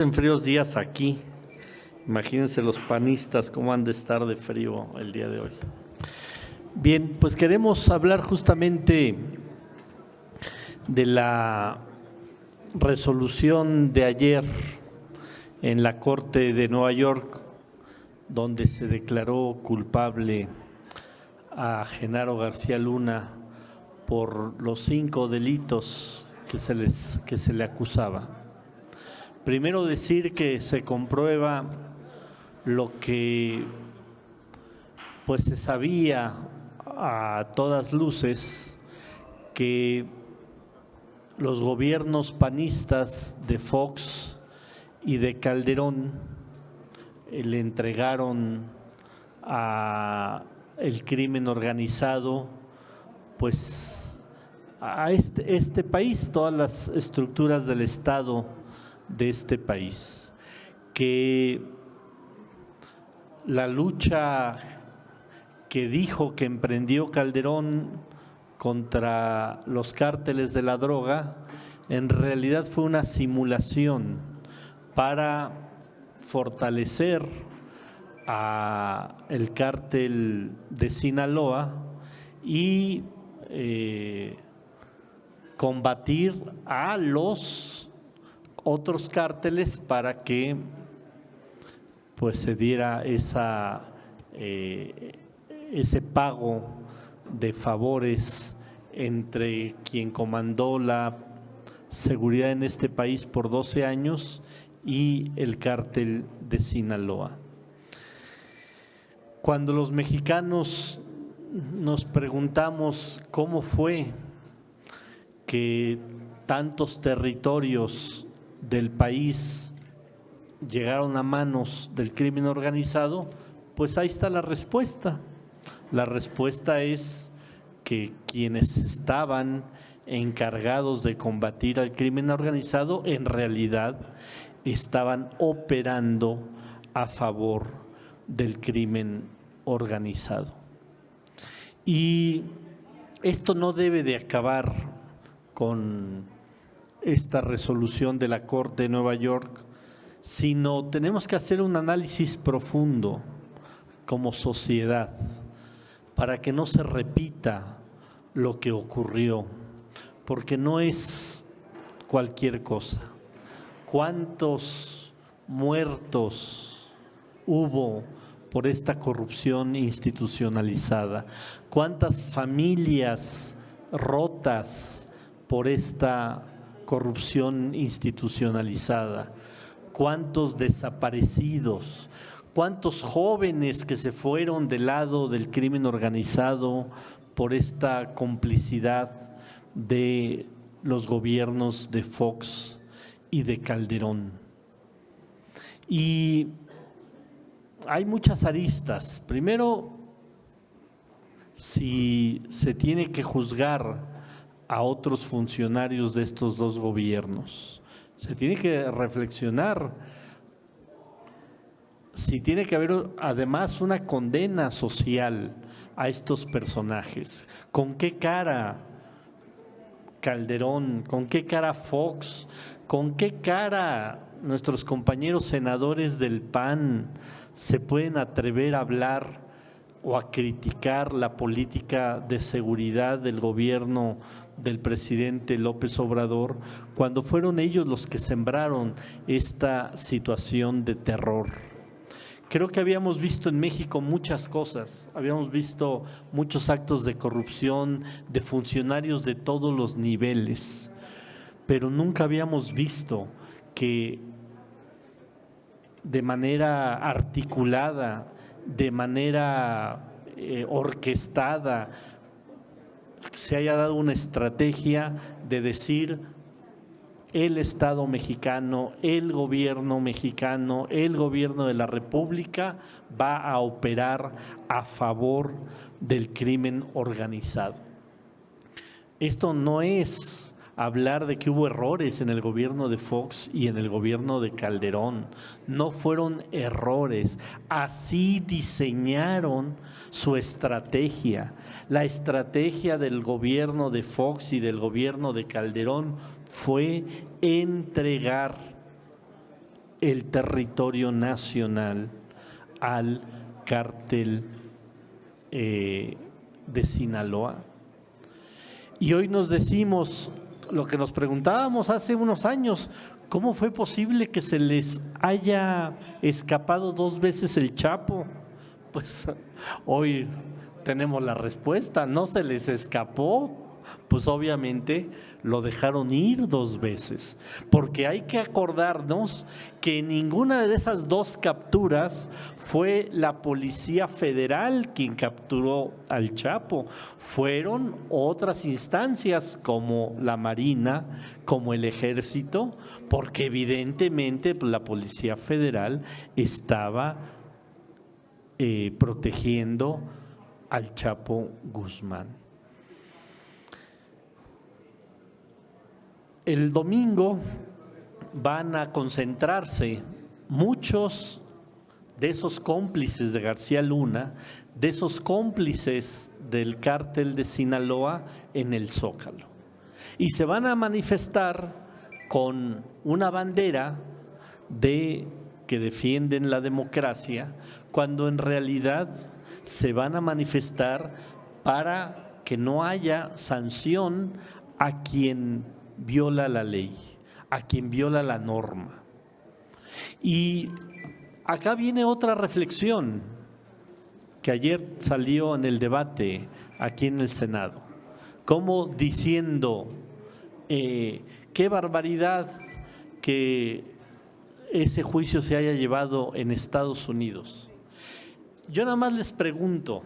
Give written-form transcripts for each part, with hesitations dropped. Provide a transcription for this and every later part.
En fríos días aquí, imagínense los panistas cómo han de estar de frío el día de hoy. Bien, pues queremos hablar justamente de la resolución de ayer en la Corte de Nueva York, donde se declaró culpable a Genaro García Luna por los 5 delitos que se le acusaba. Primero decir que se comprueba lo que pues se sabía a todas luces, que los gobiernos panistas de Fox y de Calderón le entregaron a el crimen organizado pues a este país, todas las estructuras del Estado de este país, que la lucha que dijo que emprendió Calderón contra los cárteles de la droga en realidad fue una simulación para fortalecer a el cártel de Sinaloa y combatir a los otros cárteles para que pues se diera ese pago de favores entre quien comandó la seguridad en este país por 12 años y el cártel de Sinaloa. Cuando los mexicanos nos preguntamos cómo fue que tantos territorios del país llegaron a manos del crimen organizado, pues ahí está la respuesta. La respuesta es que quienes estaban encargados de combatir al crimen organizado en realidad estaban operando a favor del crimen organizado. Y esto no debe de acabar con esta resolución de la Corte de Nueva York, sino tenemos que hacer un análisis profundo como sociedad para que no se repita lo que ocurrió, porque no es cualquier cosa. ¿Cuántos muertos hubo por esta corrupción institucionalizada? ¿Cuántas familias rotas por esta corrupción institucionalizada? ¿Cuántos desaparecidos? ¿Cuántos jóvenes que se fueron del lado del crimen organizado por esta complicidad de los gobiernos de Fox y de Calderón? Y hay muchas aristas. Primero, si se tiene que juzgar a otros funcionarios de estos dos gobiernos, se tiene que reflexionar si tiene que haber además una condena social a estos personajes. ¿Con qué cara Calderón? ¿Con qué cara Fox? ¿Con qué cara nuestros compañeros senadores del PAN se pueden atrever a hablar o a criticar la política de seguridad del gobierno del presidente López Obrador, cuando fueron ellos los que sembraron esta situación de terror? Creo que habíamos visto en México muchas cosas, habíamos visto muchos actos de corrupción de funcionarios de todos los niveles, pero nunca habíamos visto que de manera articulada, de manera orquestada, se haya dado una estrategia de decir: el Estado mexicano, el gobierno mexicano, el gobierno de la República va a operar a favor del crimen organizado. Esto no es hablar de que hubo errores en el gobierno de Fox y en el gobierno de Calderón. No fueron errores, así diseñaron su estrategia. La estrategia del gobierno de Fox y del gobierno de Calderón fue entregar el territorio nacional al cártel de Sinaloa. Y hoy nos decimos lo que nos preguntábamos hace unos años: ¿cómo fue posible que se les haya escapado 2 veces el Chapo? Pues hoy tenemos la respuesta: no se les escapó, pues obviamente lo dejaron ir 2 veces, porque hay que acordarnos que ninguna de esas 2 capturas fue la Policía Federal quien capturó al Chapo, fueron otras instancias como la Marina, como el Ejército, porque evidentemente la Policía Federal estaba protegiendo al Chapo Guzmán. El domingo van a concentrarse muchos de esos cómplices de García Luna, de esos cómplices del cártel de Sinaloa en el Zócalo. Y se van a manifestar con una bandera que defienden la democracia, cuando en realidad se van a manifestar para que no haya sanción a quien viola la ley, a quien viola la norma. Y acá viene otra reflexión que ayer salió en el debate aquí en el Senado, como diciendo qué barbaridad que ese juicio se haya llevado en Estados Unidos. Yo nada más les pregunto,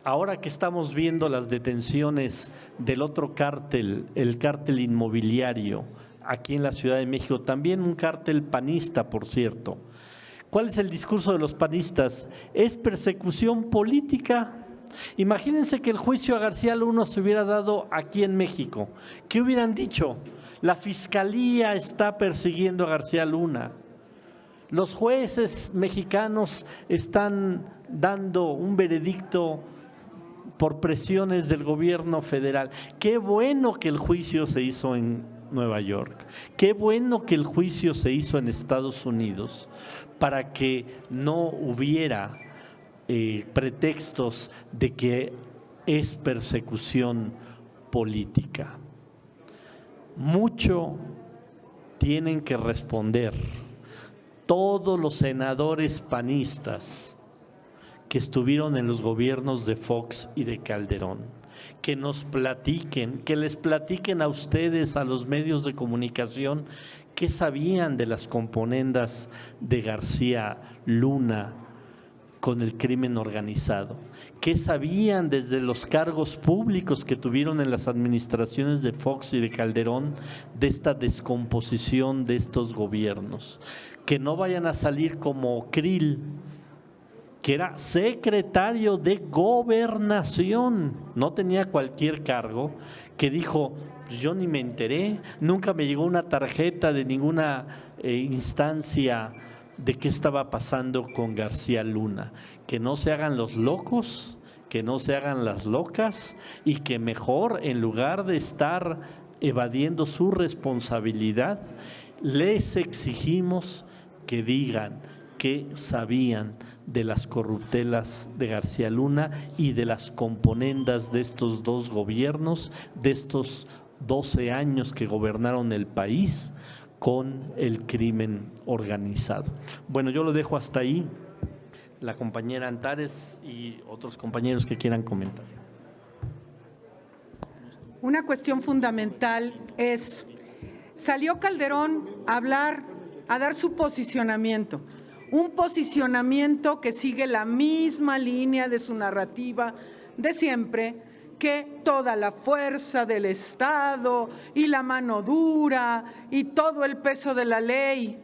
ahora que estamos viendo las detenciones del otro cártel, el cártel inmobiliario, aquí en la Ciudad de México, también un cártel panista, por cierto, ¿cuál es el discurso de los panistas? ¿Es persecución política? Imagínense que el juicio a García Luna se hubiera dado aquí en México. ¿Qué hubieran dicho? La Fiscalía está persiguiendo a García Luna. Los jueces mexicanos están dando un veredicto por presiones del gobierno federal. Qué bueno que el juicio se hizo en Nueva York, qué bueno que el juicio se hizo en Estados Unidos, para que no hubiera pretextos de que es persecución política. Mucho tienen que responder todos los senadores panistas que estuvieron en los gobiernos de Fox y de Calderón, que nos platiquen, que les platiquen a ustedes, a los medios de comunicación, qué sabían de las componendas de García Luna con el crimen organizado, qué sabían desde los cargos públicos que tuvieron en las administraciones de Fox y de Calderón de esta descomposición de estos gobiernos, que no vayan a salir como Krill, que era secretario de Gobernación, no tenía cualquier cargo, que dijo: yo ni me enteré, nunca me llegó una tarjeta de ninguna instancia de qué estaba pasando con García Luna. Que no se hagan los locos, que no se hagan las locas, y que mejor, en lugar de estar evadiendo su responsabilidad, les exigimos que digan qué sabían de las corruptelas de García Luna y de las componendas de estos 2 gobiernos, de estos 12 años que gobernaron el país con el crimen organizado. Bueno, yo lo dejo hasta ahí. La compañera Antares y otros compañeros que quieran comentar. Una cuestión fundamental es, salió Calderón a hablar, a dar su posicionamiento, un posicionamiento que sigue la misma línea de su narrativa de siempre, que toda la fuerza del Estado y la mano dura y todo el peso de la ley.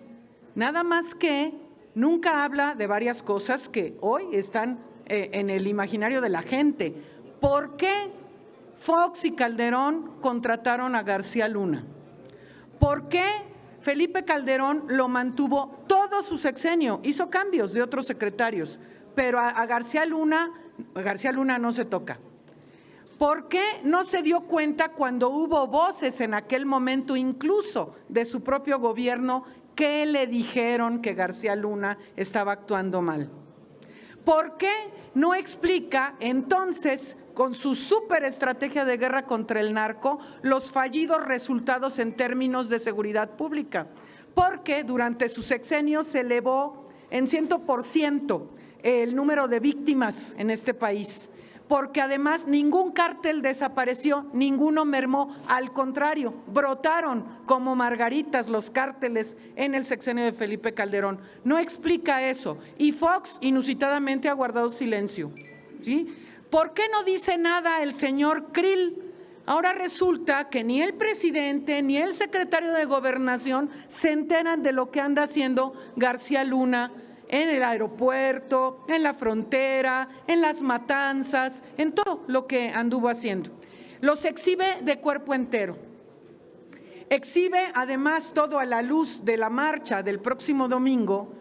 Nada más que nunca habla de varias cosas que hoy están en el imaginario de la gente. ¿Por qué Fox y Calderón contrataron a García Luna? ¿Por qué Felipe Calderón lo mantuvo todo su sexenio? Hizo cambios de otros secretarios, pero a García Luna no se toca. ¿Por qué no se dio cuenta cuando hubo voces en aquel momento, incluso de su propio gobierno, ¿Qué le dijeron que García Luna estaba actuando mal? ¿Por qué no explica entonces, con su superestrategia de guerra contra el narco, los fallidos resultados en términos de seguridad pública? Porque durante su sexenio se elevó en 100% el número de víctimas en este país. Porque además ningún cártel desapareció, ninguno mermó, al contrario, brotaron como margaritas los cárteles en el sexenio de Felipe Calderón. No explica eso, y Fox inusitadamente ha guardado silencio, ¿sí? ¿Por qué no dice nada el señor Krill? Ahora resulta que ni el presidente ni el secretario de Gobernación se enteran de lo que anda haciendo García Luna en el aeropuerto, en la frontera, en las matanzas, en todo lo que anduvo haciendo. Los exhibe de cuerpo entero. Exhibe además todo a la luz de la marcha del próximo domingo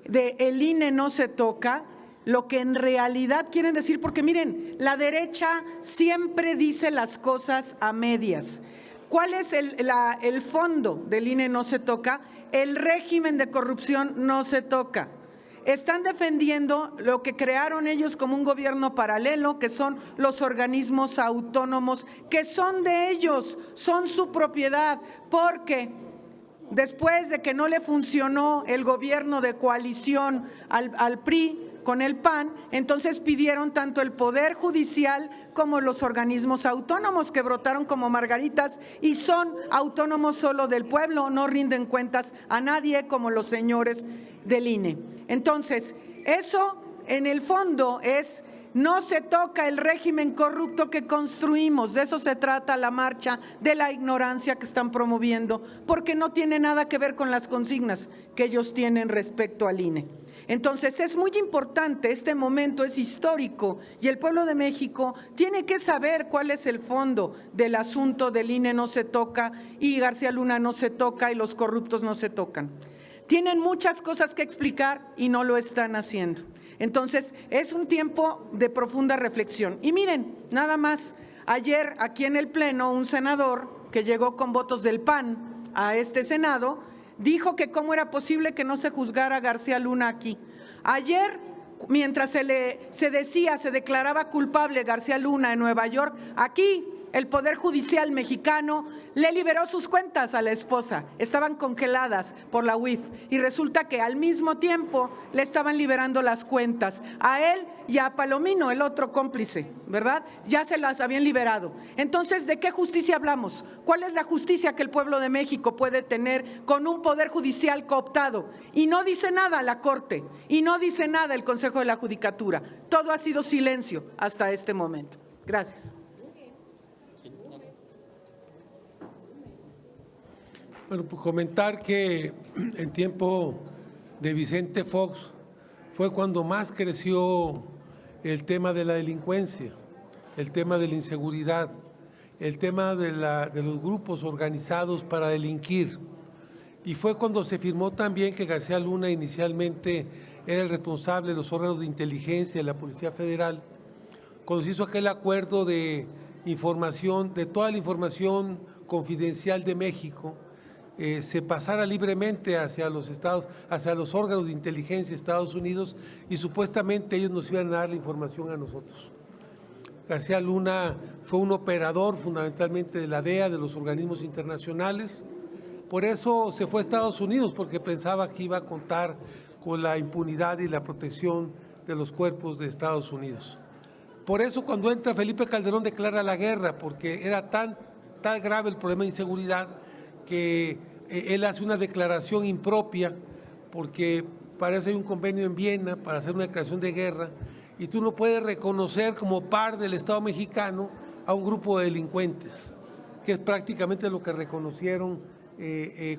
de el INE no se toca, lo que en realidad quieren decir, porque miren, la derecha siempre dice las cosas a medias. ¿Cuál es el fondo del INE no se toca? El régimen de corrupción no se toca. Están defendiendo lo que crearon ellos como un gobierno paralelo, que son los organismos autónomos, que son de ellos, son su propiedad, porque después de que no le funcionó el gobierno de coalición al PRI con el PAN, entonces pidieron tanto el Poder Judicial como los organismos autónomos, que brotaron como margaritas y son autónomos solo del pueblo, no rinden cuentas a nadie como los señores del INE. Entonces, eso en el fondo es, no se toca el régimen corrupto que construimos, de eso se trata la marcha de la ignorancia que están promoviendo, porque no tiene nada que ver con las consignas que ellos tienen respecto al INE. Entonces, es muy importante, este momento es histórico y el pueblo de México tiene que saber cuál es el fondo del asunto del INE no se toca y García Luna no se toca y los corruptos no se tocan. Tienen muchas cosas que explicar y no lo están haciendo. Entonces, es un tiempo de profunda reflexión. Y miren, nada más, ayer aquí en el Pleno, un senador que llegó con votos del PAN a este Senado, dijo que cómo era posible que no se juzgara a García Luna aquí. Ayer, mientras se declaraba culpable García Luna en Nueva York, aquí el Poder Judicial mexicano le liberó sus cuentas a la esposa, estaban congeladas por la UIF y resulta que al mismo tiempo le estaban liberando las cuentas a él y a Palomino, el otro cómplice, ¿verdad? Ya se las habían liberado. Entonces, ¿de qué justicia hablamos? ¿Cuál es la justicia que el pueblo de México puede tener con un Poder Judicial cooptado? Y no dice nada la Corte, y no dice nada el Consejo de la Judicatura. Todo ha sido silencio hasta este momento. Gracias. Bueno, pues comentar que en tiempo de Vicente Fox fue cuando más creció el tema de la delincuencia, el tema de la inseguridad, el tema de los grupos organizados para delinquir. Y fue cuando se firmó también que García Luna inicialmente era el responsable de los órganos de inteligencia de la Policía Federal, cuando se hizo aquel acuerdo de información, de toda la información confidencial de México, se pasara libremente hacia los estados, hacia los órganos de inteligencia de Estados Unidos y supuestamente ellos nos iban a dar la información a nosotros. García Luna fue un operador fundamentalmente de la DEA, de los organismos internacionales, por eso se fue a Estados Unidos, porque pensaba que iba a contar con la impunidad y la protección de los cuerpos de Estados Unidos. Por eso cuando entra Felipe Calderón declara la guerra, porque era tan grave el problema de inseguridad que él hace una declaración impropia, porque para eso hay un convenio en Viena, para hacer una declaración de guerra, y tú no puedes reconocer como par del Estado mexicano a un grupo de delincuentes, que es prácticamente lo que reconocieron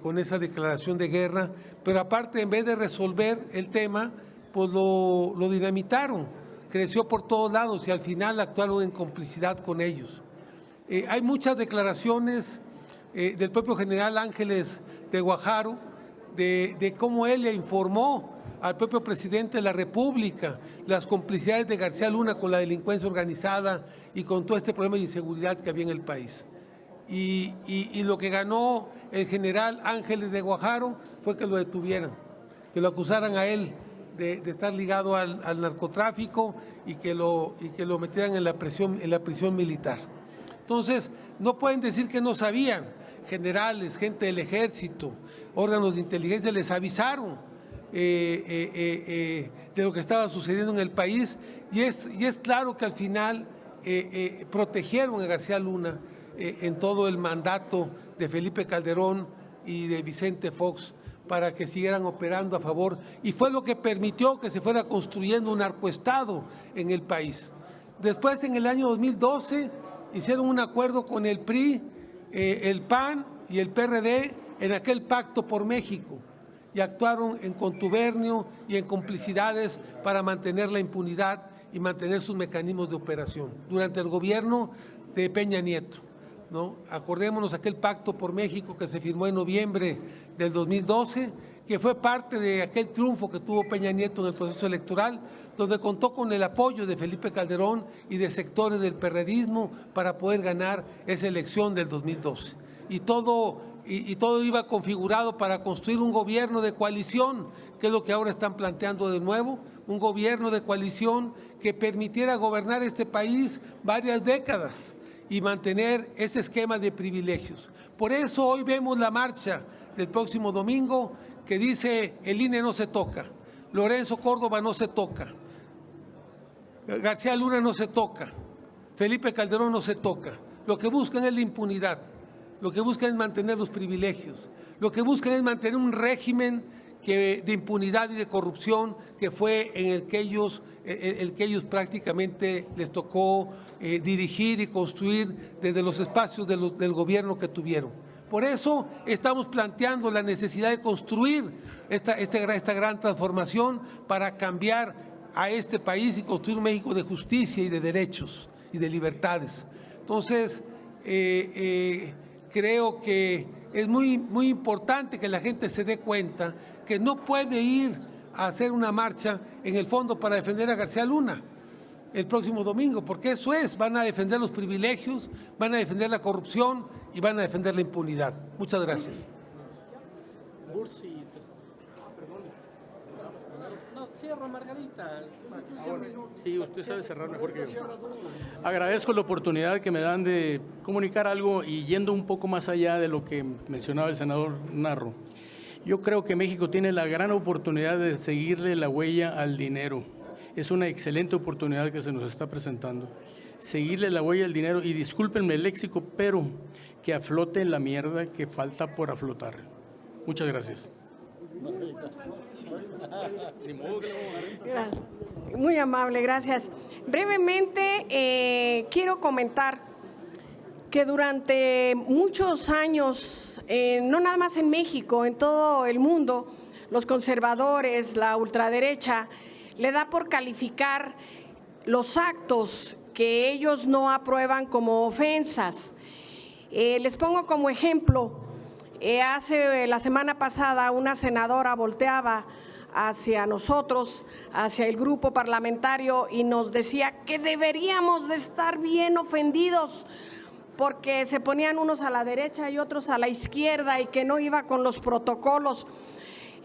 con esa declaración de guerra, pero aparte en vez de resolver el tema, pues lo dinamitaron, creció por todos lados y al final actuaron en complicidad con ellos. Hay muchas declaraciones del propio general Ángeles de Guajardo, de cómo él le informó al propio presidente de la República las complicidades de García Luna con la delincuencia organizada y con todo este problema de inseguridad que había en el país. y lo que ganó el general Ángeles de Guajardo fue que lo detuvieran, que lo acusaran a él de estar ligado al narcotráfico y que lo metieran en la prisión militar. Entonces, no pueden decir que no sabían. Generales, gente del ejército, órganos de inteligencia les avisaron de lo que estaba sucediendo en el país y es claro que al final protegieron a García Luna en todo el mandato de Felipe Calderón y de Vicente Fox para que siguieran operando a favor, y fue lo que permitió que se fuera construyendo un narcoestado en el país. Después, en el año 2012, hicieron un acuerdo con el PRI, el PAN y el PRD en aquel pacto por México, y actuaron en contubernio y en complicidades para mantener la impunidad y mantener sus mecanismos de operación durante el gobierno de Peña Nieto, ¿no? Acordémonos aquel pacto por México que se firmó en noviembre del 2012, que fue parte de aquel triunfo que tuvo Peña Nieto en el proceso electoral, donde contó con el apoyo de Felipe Calderón y de sectores del perredismo para poder ganar esa elección del 2012. Y todo iba configurado para construir un gobierno de coalición, que es lo que ahora están planteando de nuevo, un gobierno de coalición que permitiera gobernar este país varias décadas y mantener ese esquema de privilegios. Por eso hoy vemos la marcha del próximo domingo que dice: el INE no se toca, Lorenzo Córdoba no se toca, García Luna no se toca, Felipe Calderón no se toca. Lo que buscan es la impunidad, lo que buscan es mantener los privilegios, lo que buscan es mantener un régimen de impunidad y de corrupción que fue en el que ellos prácticamente les tocó dirigir y construir desde los espacios del gobierno que tuvieron. Por eso estamos planteando la necesidad de construir esta gran transformación para cambiar a este país y construir un México de justicia y de derechos y de libertades. Entonces, creo que es muy importante que la gente se dé cuenta que no puede ir a hacer una marcha en el fondo para defender a García Luna el próximo domingo, porque eso van a defender los privilegios, van a defender la corrupción y van a defender la impunidad. Muchas gracias. No, cierra, Margarita. Sí, usted sabe cerrar mejor que yo. Agradezco la oportunidad que me dan de comunicar algo y yendo un poco más allá de lo que mencionaba el senador Narro. Yo creo que México tiene la gran oportunidad de seguirle la huella al dinero. Es una excelente oportunidad que se nos está presentando. Seguirle la huella al dinero, y discúlpenme el léxico, pero que aflote la mierda que falta por aflotar. Muchas gracias. Muy amable, gracias. Brevemente, quiero comentar que durante muchos años, no nada más en México, en todo el mundo, los conservadores, la ultraderecha, le da por calificar los actos que ellos no aprueban como ofensas. Les pongo como ejemplo, hace la semana pasada una senadora volteaba hacia nosotros, hacia el grupo parlamentario, y nos decía que deberíamos de estar bien ofendidos porque se ponían unos a la derecha y otros a la izquierda y que no iba con los protocolos,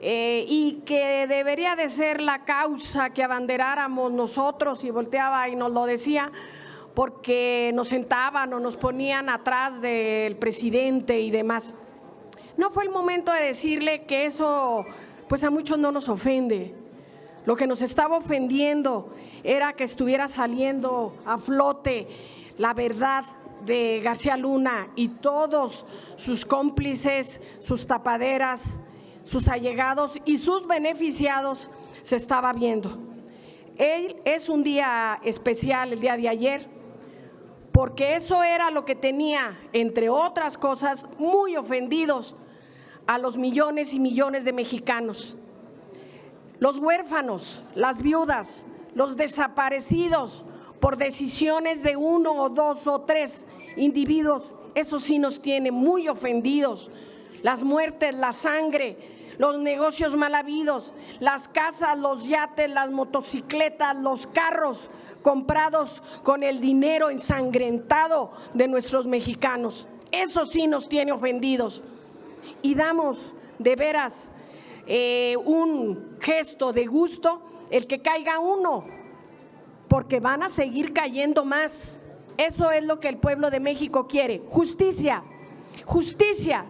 y que debería de ser la causa que abanderáramos nosotros, y volteaba y nos lo decía porque nos sentaban o nos ponían atrás del presidente y demás. No fue el momento de decirle que eso pues a muchos no nos ofende. Lo que nos estaba ofendiendo era que estuviera saliendo a flote la verdad de García Luna y todos sus cómplices, sus tapaderas, sus allegados y sus beneficiados se estaba viendo. Es un día especial el día de ayer, porque eso era lo que tenía, entre otras cosas, muy ofendidos a los millones y millones de mexicanos. Los huérfanos, las viudas, los desaparecidos por decisiones de uno o dos o tres individuos, eso sí nos tiene muy ofendidos. Las muertes, la sangre, los negocios mal habidos, las casas, los yates, las motocicletas, los carros comprados con el dinero ensangrentado de nuestros mexicanos. Eso sí nos tiene ofendidos. Y damos de veras un gesto de gusto el que caiga uno, porque van a seguir cayendo más. Eso es lo que el pueblo de México quiere, justicia, justicia.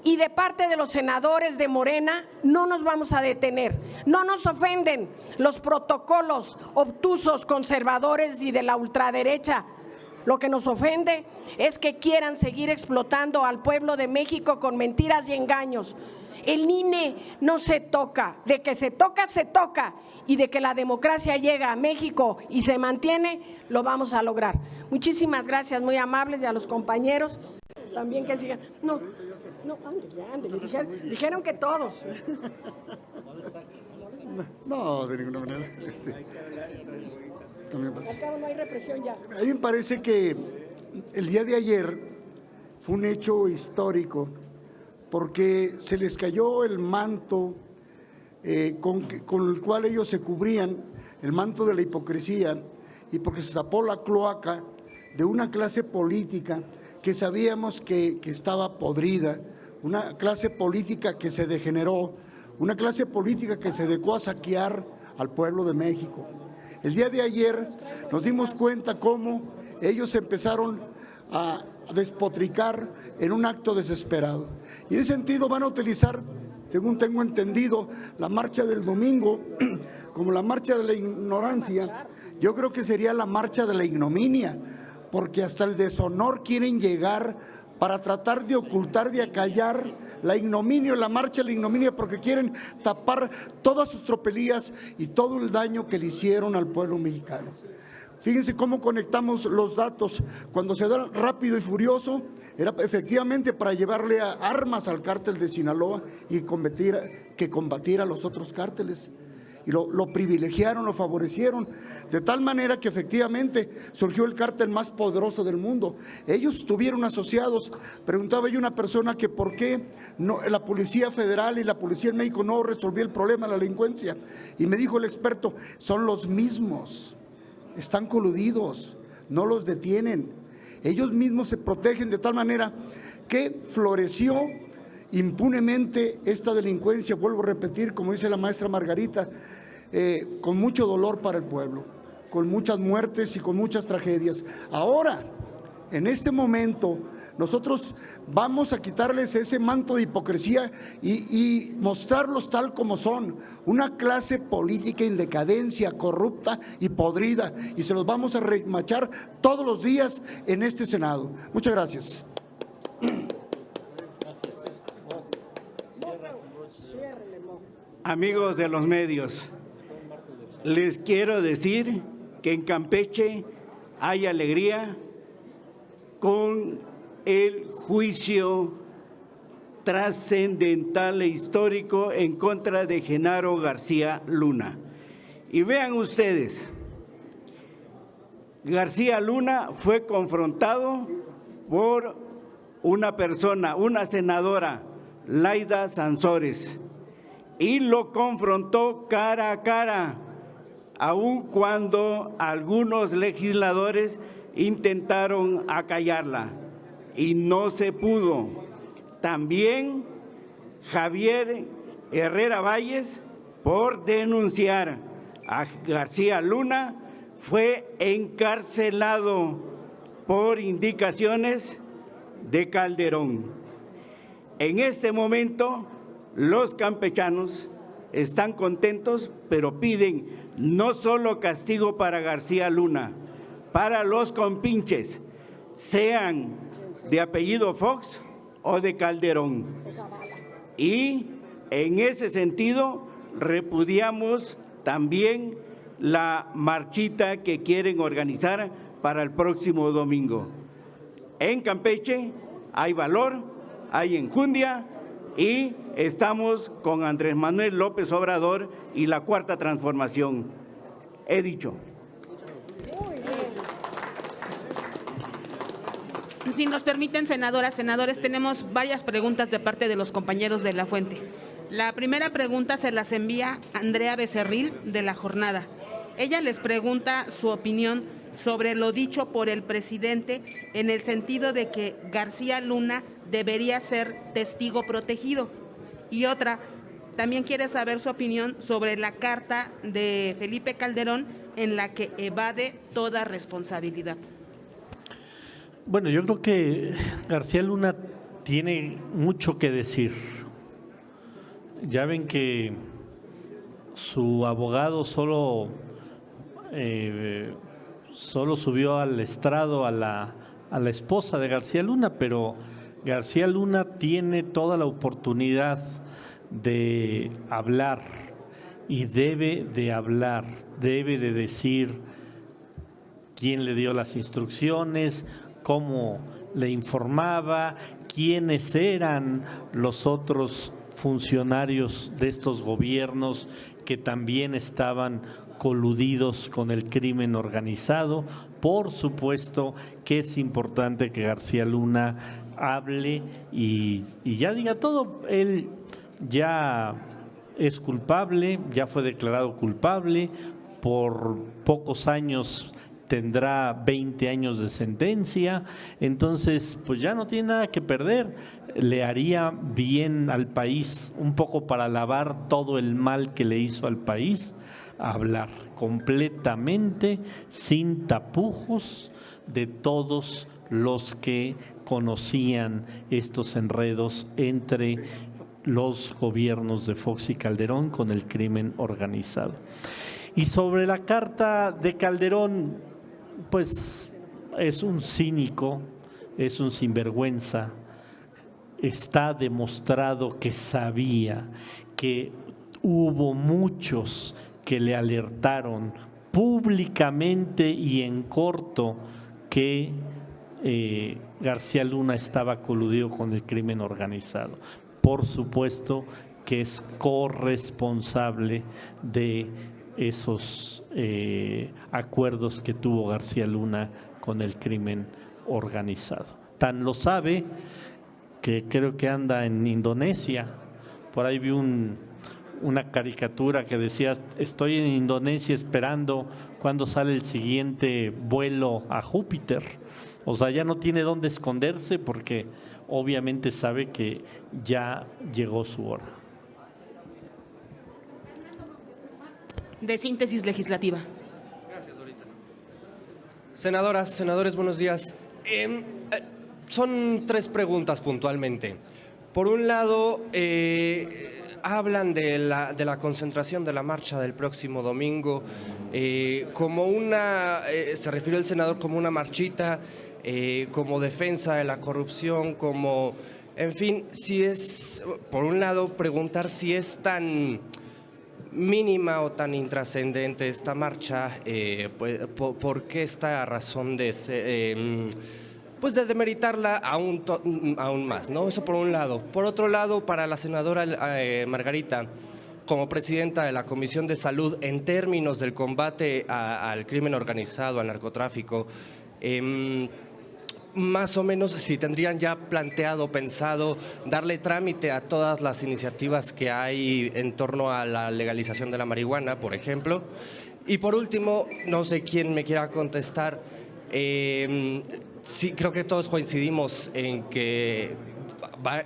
Y de parte de los senadores de Morena no nos vamos a detener. No nos ofenden los protocolos obtusos, conservadores y de la ultraderecha. Lo que nos ofende es que quieran seguir explotando al pueblo de México con mentiras y engaños. El INE no se toca, de que se toca, se toca, y de que la democracia llega a México y se mantiene, lo vamos a lograr. Muchísimas gracias, muy amables, y a los compañeros también que sigan. No, ándale, dijeron que todos. No, de ninguna manera. Al cabo no hay represión ya. A mí me parece que el día de ayer fue un hecho histórico porque se les cayó el manto con el cual ellos se cubrían, el manto de la hipocresía, y porque se tapó la cloaca de una clase política que sabíamos que estaba podrida, una clase política que se degeneró, una clase política que se dedicó a saquear al pueblo de México. El día de ayer nos dimos cuenta cómo ellos empezaron a despotricar en un acto desesperado. Y en ese sentido van a utilizar, según tengo entendido, la marcha del domingo como la marcha de la ignorancia. Yo creo que sería la marcha de la ignominia, porque hasta el deshonor quieren llegar para tratar de ocultar, de acallar la ignominia, la marcha de la ignominia, porque quieren tapar todas sus tropelías y todo el daño que le hicieron al pueblo mexicano. Fíjense cómo conectamos los datos. Cuando se da Rápido y Furioso, era efectivamente para llevarle armas al cártel de Sinaloa y que combatiera a los otros cárteles. Y lo privilegiaron, lo favorecieron, de tal manera que efectivamente surgió el cártel más poderoso del mundo. Ellos estuvieron asociados. Preguntaba yo a una persona que por qué la Policía Federal y la Policía en México no resolvió el problema de la delincuencia. Y me dijo el experto, son los mismos, están coludidos, no los detienen. Ellos mismos se protegen de tal manera que floreció impunemente esta delincuencia, vuelvo a repetir, como dice la maestra Margarita, con mucho dolor para el pueblo, con muchas muertes y con muchas tragedias. Ahora, en este momento, nosotros vamos a quitarles ese manto de hipocresía y mostrarlos tal como son, una clase política en decadencia, corrupta y podrida, y se los vamos a remachar todos los días en este Senado. Muchas gracias. Amigos de los medios, les quiero decir que en Campeche hay alegría con el juicio trascendental e histórico en contra de Genaro García Luna. Y vean ustedes, García Luna fue confrontado por una persona, una senadora, Laida Sansores, y lo confrontó cara a cara, aun cuando algunos legisladores intentaron acallarla y no se pudo. También Javier Herrera Valles, por denunciar a García Luna, fue encarcelado por indicaciones de Calderón. En este momento, los campechanos están contentos, pero piden no solo castigo para García Luna, para los compinches, sean de apellido Fox o de Calderón. Y en ese sentido repudiamos también la marchita que quieren organizar para el próximo domingo. En Campeche hay valor, hay enjundia y estamos con Andrés Manuel López Obrador y la Cuarta Transformación. He dicho. Si nos permiten, senadoras, senadores, tenemos varias preguntas de parte de los compañeros de La Fuente. La primera pregunta se las envía Andrea Becerril, de La Jornada. Ella les pregunta su opinión sobre lo dicho por el presidente en el sentido de que García Luna debería ser testigo protegido. Y otra, también quiere saber su opinión sobre la carta de Felipe Calderón en la que evade toda responsabilidad. Bueno, yo creo que García Luna tiene mucho que decir. Ya ven que su abogado solo subió al estrado a la esposa de García Luna, pero García Luna tiene toda la oportunidad de hablar y debe de hablar, debe de decir quién le dio las instrucciones, cómo le informaba, quiénes eran los otros funcionarios de estos gobiernos que también estaban coludidos con el crimen organizado. Por supuesto que es importante que García Luna hable y ya diga todo. Él ya es culpable, ya fue declarado culpable, por pocos años tendrá 20 años de sentencia, entonces pues ya no tiene nada que perder. Le haría bien al país, un poco para lavar todo el mal que le hizo al país, hablar completamente, sin tapujos, de todos los que conocían estos enredos entre los gobiernos de Fox y Calderón con el crimen organizado. Y sobre la carta de Calderón, pues es un cínico, es un sinvergüenza. Está demostrado que sabía, que hubo muchos que le alertaron públicamente y en corto que García Luna estaba coludido con el crimen organizado. Por supuesto que es corresponsable de esos acuerdos que tuvo García Luna con el crimen organizado. Tan lo sabe que creo que anda en Indonesia. Por ahí vi una caricatura que decía: estoy en Indonesia esperando cuando sale el siguiente vuelo a Júpiter. O sea, ya no tiene dónde esconderse porque obviamente sabe que ya llegó su hora. De síntesis legislativa. Gracias, Dorita. Senadoras, senadores, buenos días. Son 3 preguntas puntualmente. Por un lado, hablan de la concentración de la marcha del próximo domingo como se refirió el senador como una marchita, como defensa de la corrupción, como, en fin, si es, por un lado, preguntar si es tan mínima o tan intrascendente esta marcha, pues, ¿por qué esta razón de pues de demeritarla aún más, ¿no? Eso por un lado. Por otro lado, para la senadora Margarita, como presidenta de la Comisión de Salud, en términos del combate al crimen organizado, al narcotráfico, más o menos si tendrían ya pensado darle trámite a todas las iniciativas que hay en torno a la legalización de la marihuana, por ejemplo. Y por último, no sé quién me quiera contestar, sí, creo que todos coincidimos en que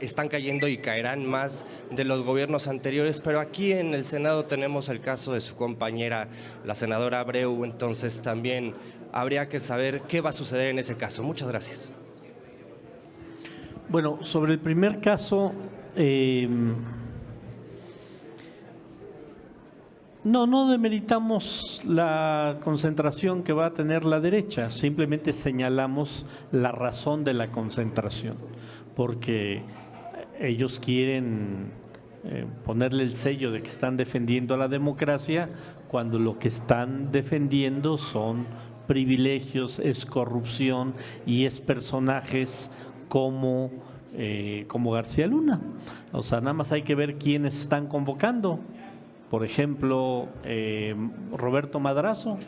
están cayendo y caerán más de los gobiernos anteriores, pero aquí en el Senado tenemos el caso de su compañera, la senadora Abreu, entonces también habría que saber qué va a suceder en ese caso. Muchas gracias. Bueno, sobre el primer caso, no demeritamos la concentración que va a tener la derecha, simplemente señalamos la razón de la concentración, porque ellos quieren ponerle el sello de que están defendiendo la democracia cuando lo que están defendiendo son privilegios, es corrupción y es personajes como García Luna. O sea, nada más hay que ver quiénes están convocando. Por ejemplo, Roberto Madrazo,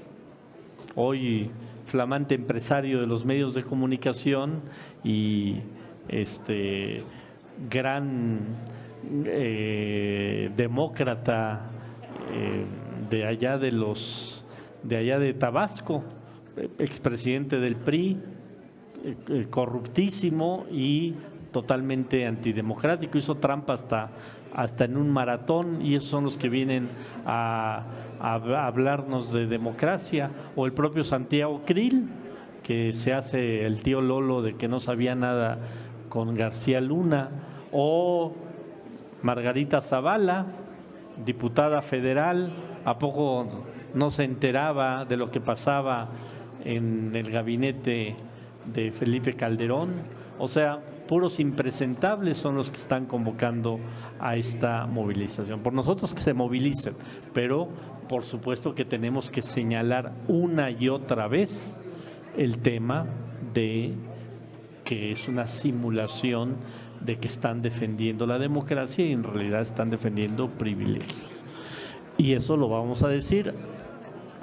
hoy flamante empresario de los medios de comunicación y gran demócrata de allá de Tabasco, expresidente del PRI, corruptísimo y totalmente antidemocrático, hizo trampa hasta en un maratón, y esos son los que vienen a hablarnos de democracia. O el propio Santiago Krill, que se hace el tío Lolo de que no sabía nada con García Luna, o Margarita Zavala, diputada federal, ¿a poco no se enteraba de lo que pasaba en el gabinete de Felipe Calderón? O sea, puros impresentables son los que están convocando a esta movilización. Por nosotros que se movilicen, pero por supuesto que tenemos que señalar una y otra vez el tema de que es una simulación de que están defendiendo la democracia y en realidad están defendiendo privilegios. Y eso lo vamos a decir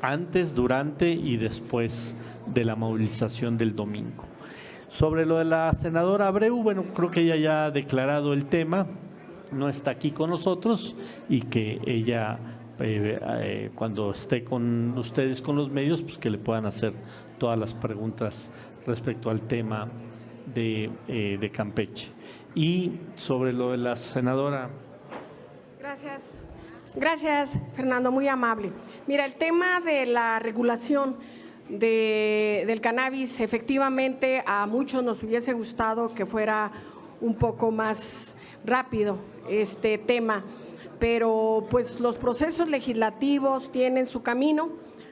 antes, durante y después de la movilización del domingo. Sobre lo de la senadora Abreu, bueno, creo que ella ya ha declarado el tema, no está aquí con nosotros, y que ella cuando esté con ustedes, con los medios, pues que le puedan hacer todas las preguntas respecto al tema de Campeche. Y sobre lo de la senadora. Gracias, Fernando, muy amable. Mira, el tema de la regulación del cannabis, efectivamente a muchos nos hubiese gustado que fuera un poco más rápido este tema, pero pues los procesos legislativos tienen su camino.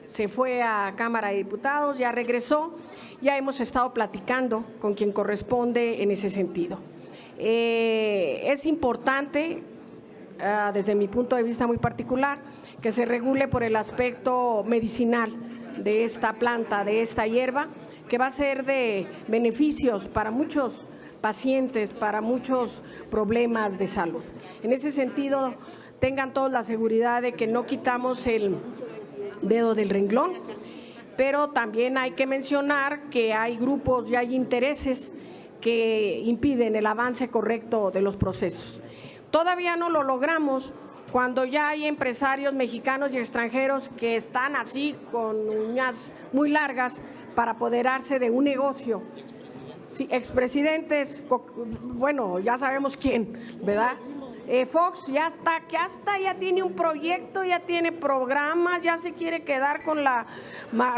Se fue a Cámara de Diputados, ya regresó, ya hemos estado platicando con quien corresponde en ese sentido. Es importante, desde mi punto de vista muy particular, que se regule por el aspecto medicinal de esta planta, de esta hierba, que va a ser de beneficios para muchos pacientes, para muchos problemas de salud. En ese sentido, tengan todos la seguridad de que no quitamos el dedo del renglón, pero también hay que mencionar que hay grupos y hay intereses que impiden el avance correcto de los procesos. Todavía no lo logramos cuando ya hay empresarios mexicanos y extranjeros que están así con uñas muy largas para apoderarse de un negocio. Sí, expresidentes, bueno, ya sabemos quién, ¿verdad? Fox ya tiene un proyecto, ya tiene programas, ya se quiere quedar con la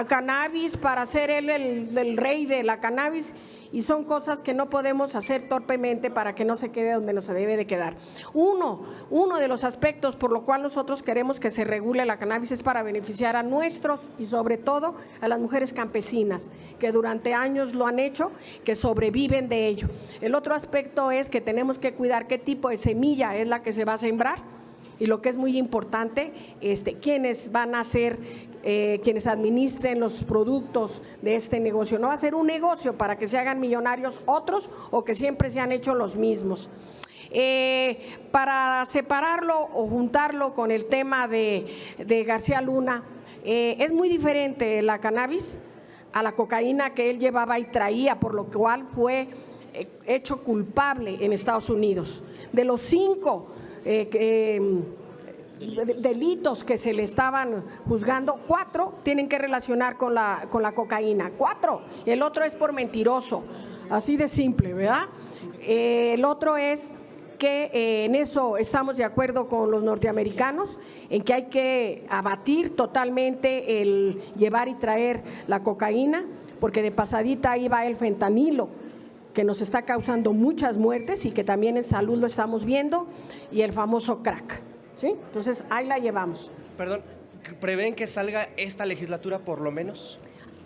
cannabis para ser él el rey de la cannabis, y son cosas que no podemos hacer torpemente para que no se quede donde no se debe de quedar. Uno de los aspectos por lo cual nosotros queremos que se regule la cannabis es para beneficiar a nuestros y sobre todo a las mujeres campesinas que durante años lo han hecho, que sobreviven de ello. El otro aspecto es que tenemos que cuidar qué tipo de semilla es la que se va a sembrar, y lo que es muy importante, quiénes van a ser quienes administren los productos de este negocio. No va a ser un negocio para que se hagan millonarios otros o que siempre se han hecho los mismos. Para separarlo o juntarlo con el tema de García Luna, es muy diferente la cannabis a la cocaína que él llevaba y traía, por lo cual fue hecho culpable en Estados Unidos. De los 5 delitos que se le estaban juzgando, 4 tienen que relacionar con la cocaína, 4, el otro es por mentiroso, así de simple, ¿verdad? El otro es que en eso estamos de acuerdo con los norteamericanos, en que hay que abatir totalmente el llevar y traer la cocaína, porque de pasadita ahí va el fentanilo, que nos está causando muchas muertes y que también en salud lo estamos viendo, y el famoso crack, ¿sí? Entonces ahí la llevamos. Perdón, ¿prevén que salga esta legislatura por lo menos?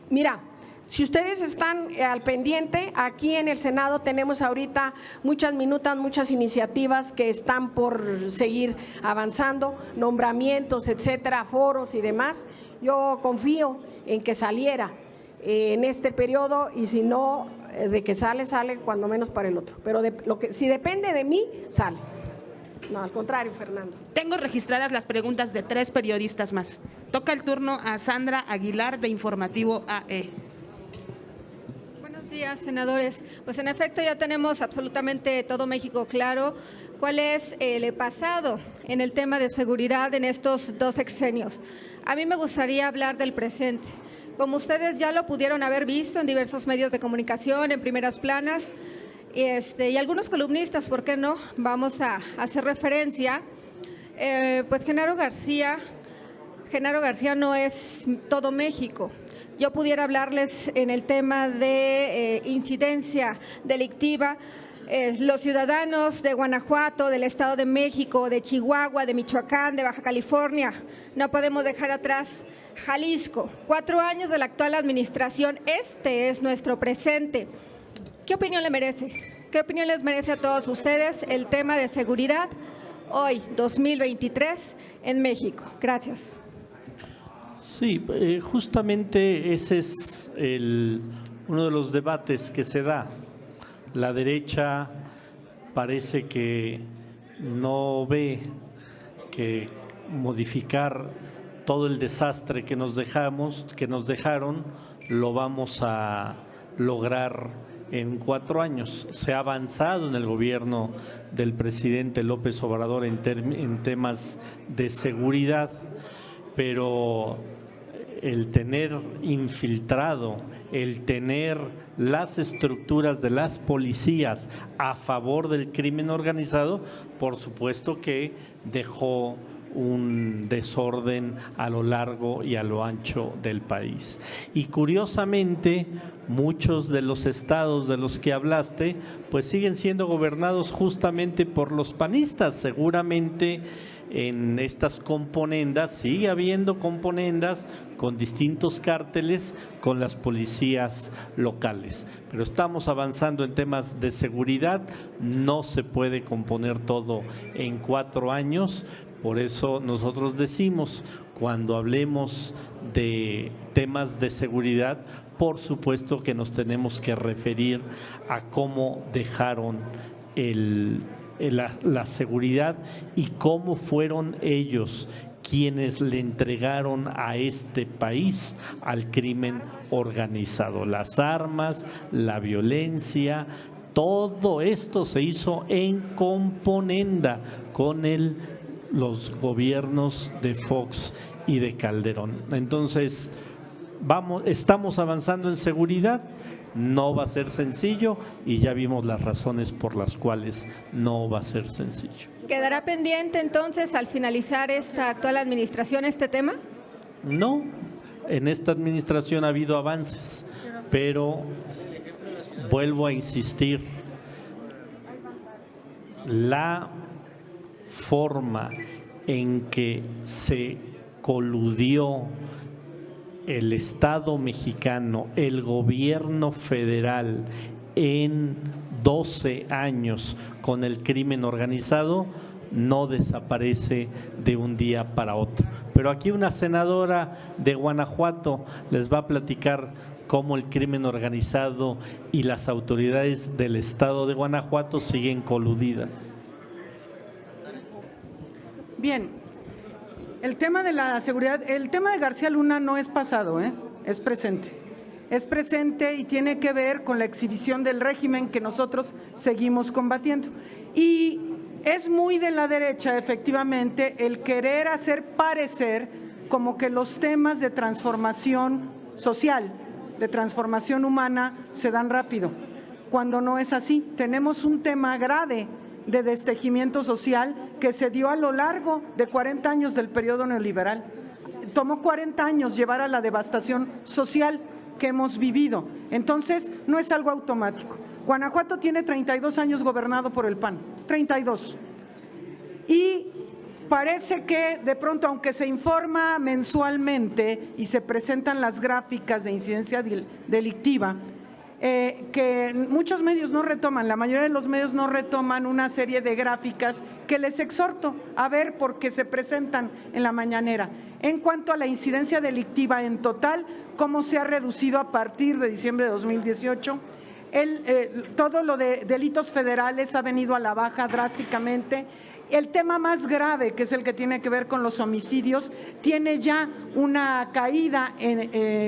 Mira, si ustedes están al pendiente, aquí en el Senado tenemos ahorita muchas minutas, muchas iniciativas que están por seguir avanzando, nombramientos, etcétera, foros y demás. Yo confío en que saliera en este periodo, y si no, de que sale cuando menos para el otro. Pero si depende de mí, sale. No, al contrario, Fernando. Tengo registradas las preguntas de 3 periodistas más. Toca el turno a Sandra Aguilar, de Informativo AE. Buenos días, senadores. Pues en efecto ya tenemos absolutamente todo México claro cuál es el pasado en el tema de seguridad en estos 2 sexenios. A mí me gustaría hablar del presente. Como ustedes ya lo pudieron haber visto en diversos medios de comunicación, en primeras planas, y algunos columnistas, ¿por qué no? Vamos a hacer referencia. Pues Genaro García no es todo México. Yo pudiera hablarles en el tema de incidencia delictiva. Los ciudadanos de Guanajuato, del Estado de México, de Chihuahua, de Michoacán, de Baja California, no podemos dejar atrás Jalisco. 4 años de la actual administración, este es nuestro presente. ¿Qué opinión le merece? ¿Qué opinión les merece a todos ustedes el tema de seguridad hoy, 2023, en México? Gracias. Sí, justamente ese es uno de los debates que se da. La derecha parece que no ve que modificar todo el desastre que nos dejaron, lo vamos a lograr en 4 años. Se ha avanzado en el gobierno del presidente López Obrador en temas de seguridad, pero el tener infiltrado, el tener las estructuras de las policías a favor del crimen organizado, por supuesto que dejó un desorden a lo largo y a lo ancho del país. Y curiosamente, muchos de los estados de los que hablaste, pues siguen siendo gobernados justamente por los panistas. Seguramente en estas componendas sigue habiendo componendas con distintos cárteles con las policías locales, pero estamos avanzando en temas de seguridad. No se puede componer todo en 4 años. Por eso nosotros decimos, cuando hablemos de temas de seguridad, por supuesto que nos tenemos que referir a cómo dejaron la seguridad y cómo fueron ellos quienes le entregaron a este país al crimen organizado. Las armas, la violencia, todo esto se hizo en componenda con los gobiernos de Fox y de Calderón. Entonces, estamos avanzando en seguridad. No va a ser sencillo y ya vimos las razones por las cuales no va a ser sencillo. ¿Quedará pendiente entonces al finalizar esta actual administración este tema? No, en esta administración ha habido avances, pero vuelvo a insistir, la forma en que se coludió el Estado mexicano, el gobierno federal en 12 años con el crimen organizado no desaparece de un día para otro. Pero aquí una senadora de Guanajuato les va a platicar cómo el crimen organizado y las autoridades del Estado de Guanajuato siguen coludidas. Bien. El tema de la seguridad, el tema de García Luna no es pasado, es presente. Es presente y tiene que ver con la exhibición del régimen que nosotros seguimos combatiendo. Y es muy de la derecha, efectivamente, el querer hacer parecer como que los temas de transformación social, de transformación humana, se dan rápido, cuando no es así. Tenemos un tema grave de destejimiento social que se dio a lo largo de 40 años del periodo neoliberal. Tomó 40 años llevar a la devastación social que hemos vivido. Entonces, no es algo automático. Guanajuato tiene 32 años gobernado por el PAN, 32. Y parece que de pronto, aunque se informa mensualmente y se presentan las gráficas de incidencia delictiva, que muchos medios no retoman, la mayoría de los medios no retoman una serie de gráficas que les exhorto a ver porque se presentan en la mañanera. En cuanto a la incidencia delictiva en total, cómo se ha reducido a partir de diciembre de 2018, todo lo de delitos federales ha venido a la baja drásticamente. El tema más grave, que es el que tiene que ver con los homicidios, tiene ya una caída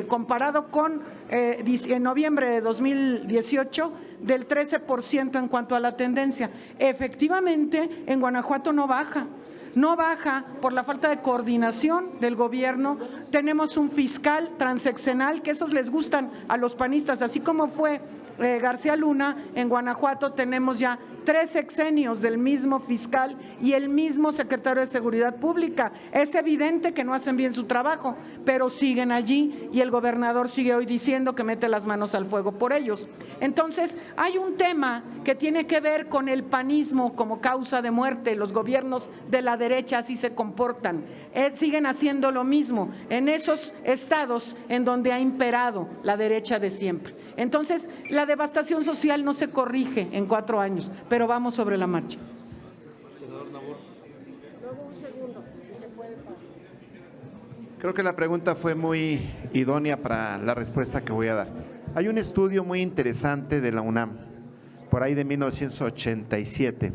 comparado con en noviembre de 2018 del 13% en cuanto a la tendencia. Efectivamente, en Guanajuato no baja. No baja por la falta de coordinación del gobierno. Tenemos un fiscal transeccional, que esos les gustan a los panistas, así como fue García Luna. En Guanajuato tenemos ya 3 sexenios del mismo fiscal y el mismo secretario de Seguridad Pública. Es evidente que no hacen bien su trabajo, pero siguen allí y el gobernador sigue hoy diciendo que mete las manos al fuego por ellos. Entonces, hay un tema que tiene que ver con el panismo como causa de muerte. Los gobiernos de la derecha así se comportan. Siguen haciendo lo mismo en esos estados en donde ha imperado la derecha de siempre. Entonces, la devastación social no se corrige en 4 años, pero vamos sobre la marcha. Creo que la pregunta fue muy idónea para la respuesta que voy a dar. Hay un estudio muy interesante de la UNAM, por ahí de 1987,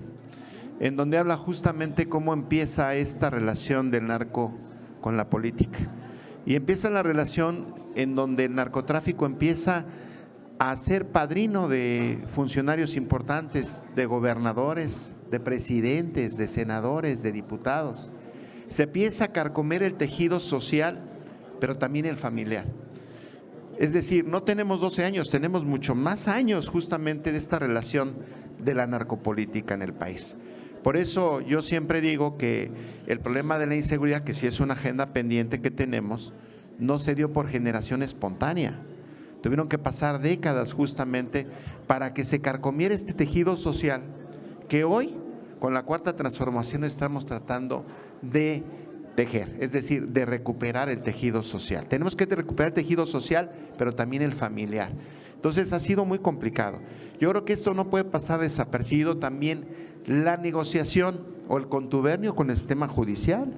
en donde habla justamente cómo empieza esta relación del narco con la política. Y empieza la relación en donde el narcotráfico empieza a ser padrino de funcionarios importantes, de gobernadores, de presidentes, de senadores, de diputados. Se empieza a carcomer el tejido social, pero también el familiar. Es decir, no tenemos 12 años, tenemos mucho más años justamente de esta relación de la narcopolítica en el país. Por eso yo siempre digo que el problema de la inseguridad, que sí es una agenda pendiente que tenemos, no se dio por generación espontánea. Tuvieron que pasar décadas justamente para que se carcomiera este tejido social que hoy, con la Cuarta Transformación, estamos tratando de tejer, es decir, de recuperar el tejido social. Tenemos que recuperar el tejido social, pero también el familiar. Entonces ha sido muy complicado. Yo creo que esto no puede pasar desapercibido. También la negociación o el contubernio con el sistema judicial.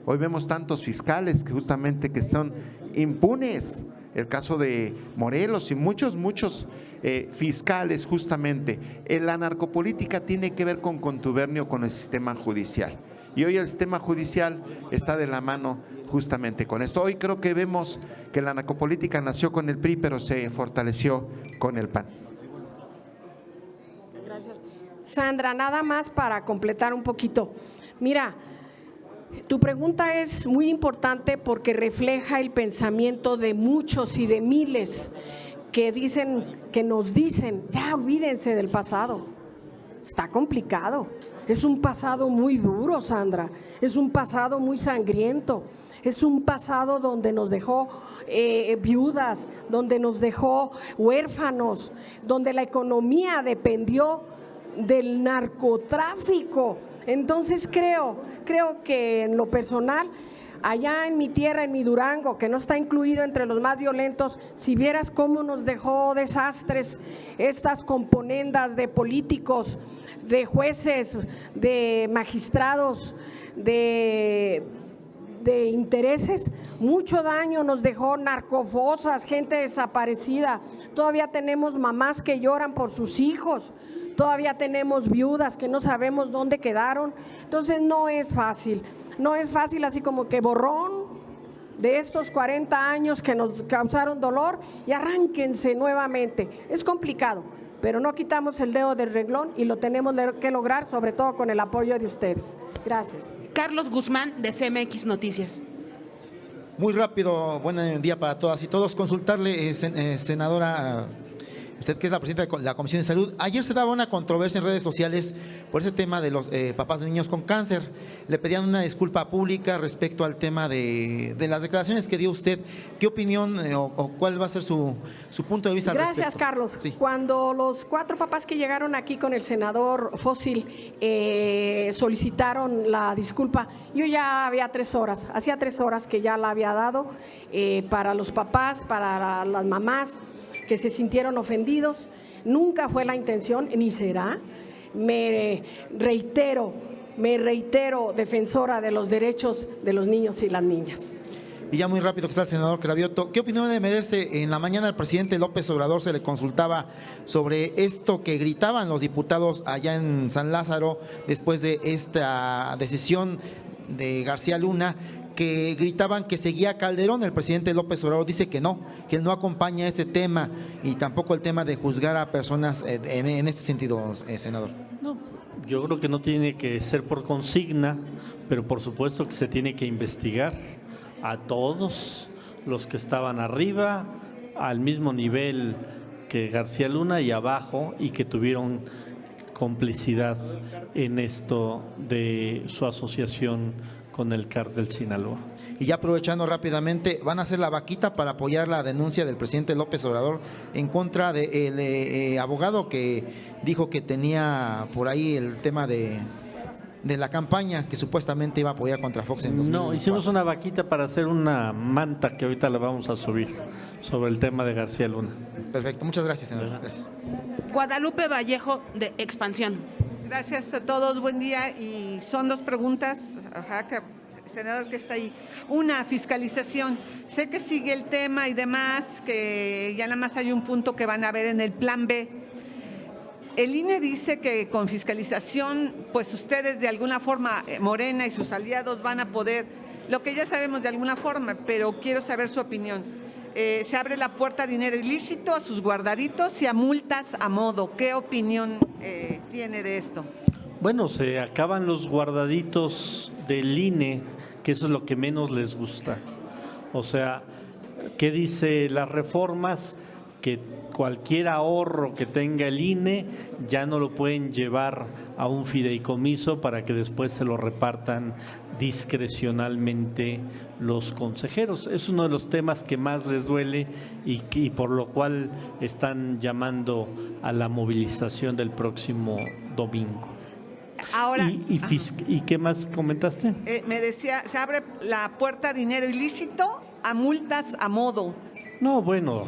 Hoy vemos tantos fiscales que justamente que son impunes. El caso de Morelos y muchos fiscales justamente. La narcopolítica tiene que ver con contubernio con el sistema judicial. Y hoy el sistema judicial está de la mano justamente con esto. Hoy creo que vemos que la narcopolítica nació con el PRI, pero se fortaleció con el PAN. Gracias. Sandra, nada más para completar un poquito. Mira, tu pregunta es muy importante porque refleja el pensamiento de muchos y de miles que nos dicen, ya olvídense del pasado. Está complicado. Es un pasado muy duro, Sandra. Es un pasado muy sangriento. Es un pasado donde nos dejó viudas, donde nos dejó huérfanos, donde la economía dependió del narcotráfico. Entonces creo que en lo personal, allá en mi tierra, en mi Durango, que no está incluido entre los más violentos, si vieras cómo nos dejó desastres estas componendas de políticos, de jueces, de magistrados, de intereses, mucho daño nos dejó, narcofosas, gente desaparecida. Todavía tenemos mamás que lloran por sus hijos, todavía tenemos viudas que no sabemos dónde quedaron. Entonces no es fácil así como que borrón de estos 40 años que nos causaron dolor y arránquense nuevamente. Es complicado, pero no quitamos el dedo del renglón y lo tenemos que lograr, sobre todo con el apoyo de ustedes. Gracias. Carlos Guzmán, de CMX Noticias. Muy rápido, buen día para todas y todos. Consultarle, senadora, usted que es la presidenta de la Comisión de Salud, ayer se daba una controversia en redes sociales por ese tema de los papás de niños con cáncer. Le pedían una disculpa pública respecto al tema de las declaraciones que dio usted. ¿Qué opinión o cuál va a ser su punto de vista al respecto? Gracias, Carlos. Sí. Cuando los 4 papás que llegaron aquí con el senador Fósil solicitaron la disculpa, yo ya había 3 horas, hacía 3 horas que ya la había dado para los papás, para las mamás que se sintieron ofendidos. Nunca fue la intención, ni será. Me reitero, defensora de los derechos de los niños y las niñas. Y ya muy rápido, que está el senador Cravioto, ¿qué opinión le merece? En la mañana el presidente López Obrador se le consultaba sobre esto que gritaban los diputados allá en San Lázaro después de esta decisión de García Luna, que gritaban que seguía Calderón. El presidente López Obrador dice que no acompaña ese tema y tampoco el tema de juzgar a personas en este sentido, senador. No, Yo creo que no tiene que ser por consigna, pero por supuesto que se tiene que investigar a todos los que estaban arriba, al mismo nivel que García Luna y abajo, y que tuvieron complicidad en esto de su asociación con el cártel Sinaloa. Y ya aprovechando rápidamente, van a hacer la vaquita para apoyar la denuncia del presidente López Obrador en contra del abogado que dijo que tenía por ahí el tema de la campaña que supuestamente iba a apoyar contra Fox en 2024. No, hicimos una vaquita para hacer una manta que ahorita la vamos a subir sobre el tema de García Luna. Perfecto, muchas gracias, senador. Gracias. Guadalupe Vallejo, de Expansión. Gracias a todos, buen día. Y son dos preguntas, senador que está ahí. Una, fiscalización. Sé que sigue el tema y demás, que ya nada más hay un punto que van a ver en el plan B. El INE dice que con fiscalización, pues ustedes de alguna forma, Morena y sus aliados van a poder, lo que ya sabemos de alguna forma, pero quiero saber su opinión. Se abre la puerta a dinero ilícito, a sus guardaditos y a multas a modo. ¿Qué opinión tiene de esto? Bueno, se acaban los guardaditos del INE, que eso es lo que menos les gusta. O sea, ¿qué dice las reformas? Que cualquier ahorro que tenga el INE ya no lo pueden llevar a un fideicomiso para que después se lo repartan discrecionalmente los consejeros. Es uno de los temas que más les duele y por lo cual están llamando a la movilización del próximo domingo. Ahora, ¿Y qué más comentaste? me decía, se abre la puerta a dinero ilícito, a multas a modo. No, bueno,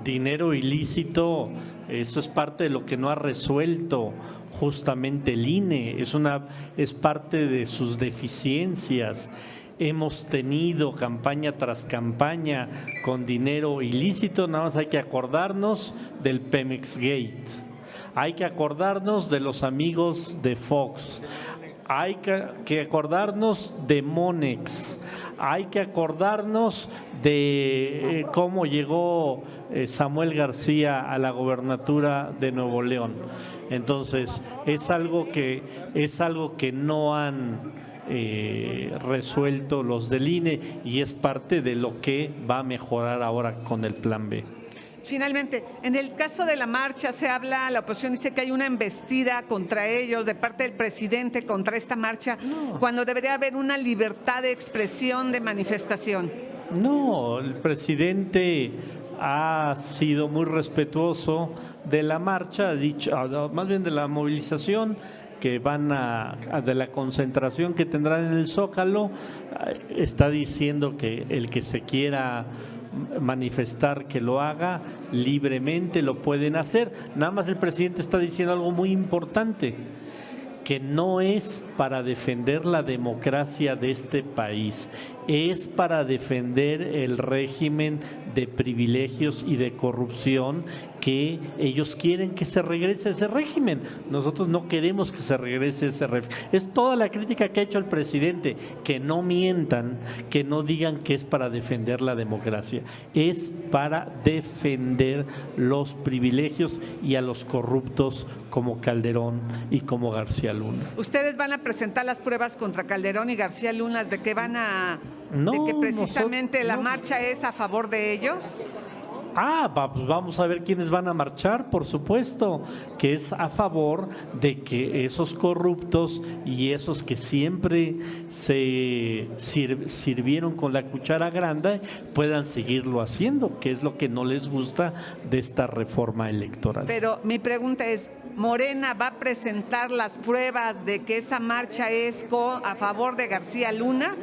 dinero ilícito, eso es parte de lo que no ha resuelto justamente el INE, es parte de sus deficiencias. Hemos tenido campaña tras campaña con dinero ilícito, nada más hay que acordarnos del Pemex Gate, hay que acordarnos de los amigos de Fox, hay que acordarnos de Monex, hay que acordarnos de cómo llegó Samuel García a la gobernatura de Nuevo León. Entonces, es algo que no han resuelto los del INE y es parte de lo que va a mejorar ahora con el plan B. Finalmente, en el caso de la marcha se habla, la oposición dice que hay una embestida contra ellos de parte del presidente contra esta marcha, cuando debería haber una libertad de expresión, de manifestación. No, el presidente ha sido muy respetuoso de la marcha, ha dicho, más bien de la movilización que de la concentración que tendrán en el Zócalo, está diciendo que el que se quiera manifestar que lo haga libremente, lo pueden hacer. Nada más el presidente está diciendo algo muy importante, que no es para defender la democracia de este país, es para defender el régimen de privilegios y de corrupción que ellos quieren que se regrese ese régimen. Nosotros no queremos que se regrese ese régimen. Es toda la crítica que ha hecho el presidente, que no mientan, que no digan que es para defender la democracia, es para defender los privilegios y a los corruptos como Calderón y como García Luna. ¿Ustedes van a presentar las pruebas contra Calderón y García Luna de que van a no, de que precisamente la marcha es a favor de ellos? Pues vamos a ver quiénes van a marchar, por supuesto, que es a favor de que esos corruptos y esos que siempre se sirvieron con la cuchara grande puedan seguirlo haciendo, que es lo que no les gusta de esta reforma electoral. Pero mi pregunta es, ¿Morena va a presentar las pruebas de que esa marcha es a favor de García Luna?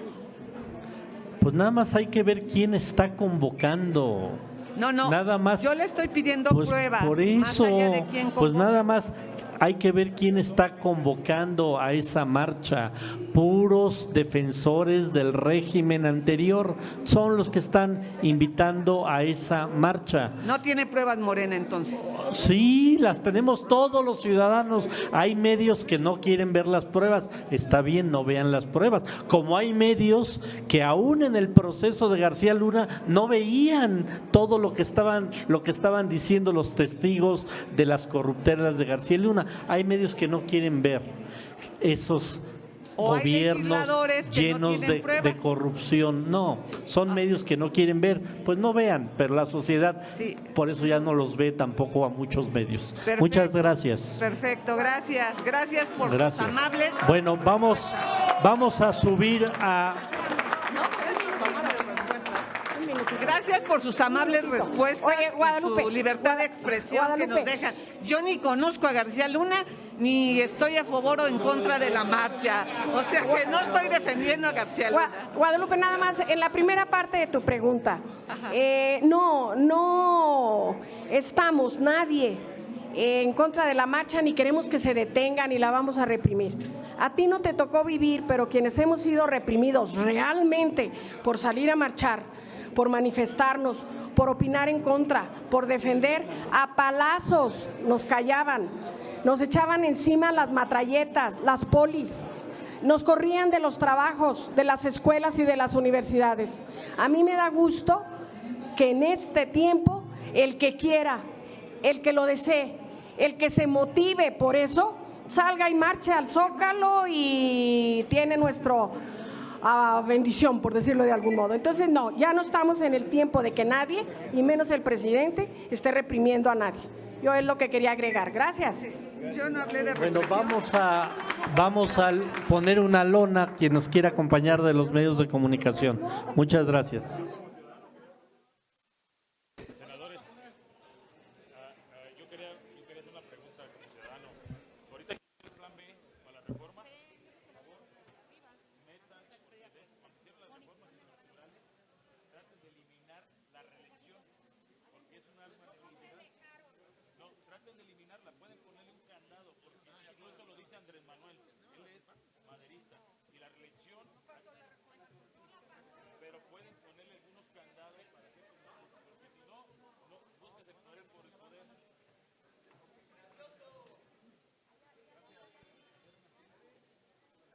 Pues nada más hay que ver quién está convocando. No, nada más, yo le estoy pidiendo pruebas. Por eso, más allá de quién convoca. Pues nada más hay que ver quién está convocando a esa marcha. Puros defensores del régimen anterior son los que están invitando a esa marcha. ¿No tiene pruebas Morena entonces? Sí, las tenemos todos los ciudadanos. Hay medios que no quieren ver las pruebas. Está bien, no vean las pruebas. Como hay medios que aún en el proceso de García Luna no veían todo lo que estaban diciendo los testigos de las corruptelas de García Luna. Hay medios que no quieren ver esos O hay gobiernos legisladores que no llenos tienen de pruebas. corrupción. No, son medios que no quieren ver. Pues no vean, pero la sociedad por eso ya no los ve tampoco a muchos medios. Perfecto. Muchas gracias. Perfecto, gracias. Gracias por sus Gracias. amables. Bueno, vamos a subir a... Gracias por sus amables respuestas. Oye, Guadalupe, y su libertad de expresión que nos dejan. Yo ni conozco a García Luna, ni estoy a favor o en contra de la marcha. O sea que no estoy defendiendo a García Luna. Guadalupe, nada más, en la primera parte de tu pregunta, no estamos nadie en contra de la marcha, ni queremos que se detenga, ni la vamos a reprimir. A ti no te tocó vivir, pero quienes hemos sido reprimidos realmente por salir a marchar, por manifestarnos, por opinar en contra, por defender, a palazos nos callaban, nos echaban encima las matralletas, las polis, nos corrían de los trabajos, de las escuelas y de las universidades. A mí me da gusto que en este tiempo el que quiera, el que lo desee, el que se motive por eso, salga y marche al Zócalo y tiene nuestro bendición, por decirlo de algún modo. Entonces, no, ya no estamos en el tiempo de que nadie, y menos el presidente, esté reprimiendo a nadie. Yo es lo que quería agregar. Gracias. Yo no hablé de Bueno, represión. vamos a poner una lona quien nos quiera acompañar de los medios de comunicación. Muchas gracias. Traten de eliminarla, pueden ponerle un candado, porque eso lo dice Andrés Manuel.